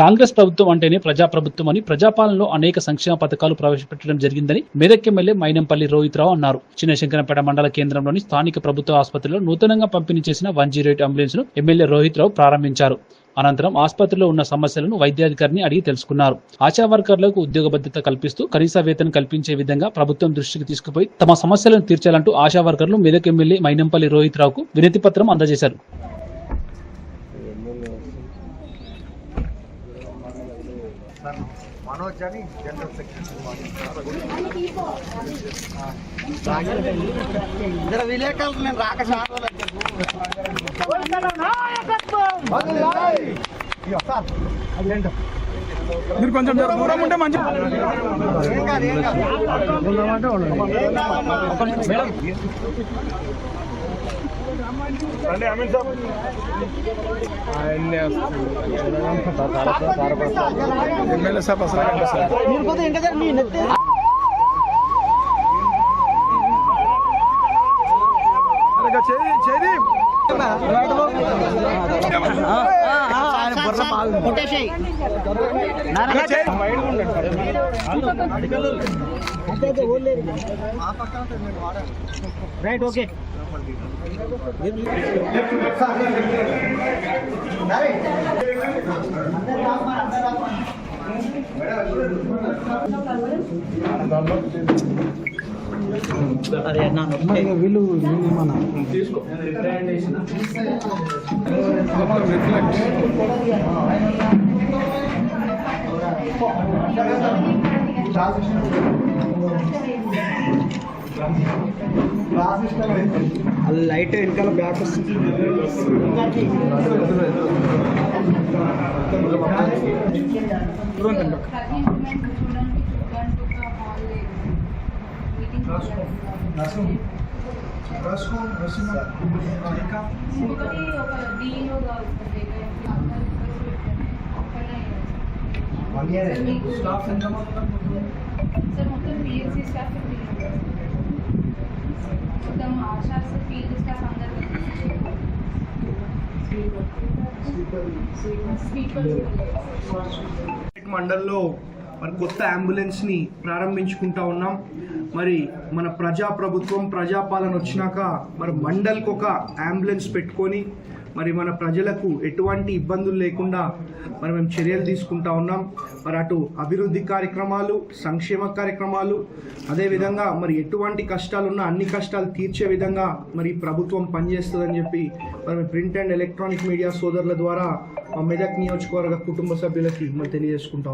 కాంగ్రెస్ ప్రభుత్వం అంటేనే ప్రజాప్రభుత్వం అని, ప్రజాపాలనలో అనేక సంక్షేమ పథకాలు ప్రవేశపెట్టడం జరిగిందని మెదక్ ఎమ్మెల్యే మైనంపల్లి రోహిత్ రావు అన్నారు. చిన్నశంకరంపేట మండల కేంద్రంలోని స్థానిక ప్రభుత్వ ఆసుపత్రిలో నూతనంగా పంపిణీ చేసిన 108 అంబులెన్స్ ను ఎమ్మెల్యే రోహిత్ రావు ప్రారంభించారు. అనంతరం ఆసుపత్రిలో ఉన్న సమస్యలను వైద్యాధికారిని అడిగి తెలుసుకున్నారు. ఆశా వర్కర్లకు ఉద్యోగ భద్రత కల్పిస్తూ కనీస వేతనం కల్పించే విధంగా ప్రభుత్వం దృష్టికి తీసుకుపోయి తమ సమస్యలను తీర్చాలంటూ ఆశా వర్కర్లు మెదక్ ఎమ్మెల్యే మైనంపల్లి రోహిత్ రావుకు వినతి పత్రం అందజేశారు. మనోజ్ అని జనరల్ సెక్రటరీ విలేకరులు నేను రాక మీరు కొంచెం దూరం ఉంటే మంచి అమీన్ సాబ్ ఎమ్మెల్యే సాబ్ అసలు రైట్ ఓకే అరే వీళ్ళు మన తీసుకో లైట్ వెనకాల బ్యాక్ వస్తుంది. మండల్లో మరి కొత్త అంబులెన్స్ ని ప్రారంభించుకుంటా ఉన్నాం. మరి మన ప్రభుత్వం ప్రజాపాలన వచ్చినాక మరి మండల్కి ఒక అంబులెన్స్ పెట్టుకొని మరి మన ప్రజలకు ఎటువంటి ఇబ్బందులు లేకుండా మరి మేము చర్యలు తీసుకుంటా ఉన్నాం. మరి అటు అభివృద్ధి కార్యక్రమాలు, సంక్షేమ కార్యక్రమాలు, అదేవిధంగా మరి ఎటువంటి కష్టాలున్నా అన్ని కష్టాలు తీర్చే విధంగా మరి ప్రభుత్వం పనిచేస్తుందని చెప్పి మరి ప్రింట్ అండ్ ఎలక్ట్రానిక్ మీడియా సోదరుల ద్వారా మా మెదక్ నియోజకవర్గ కుటుంబ సభ్యులకి మరి తెలియజేసుకుంటాం.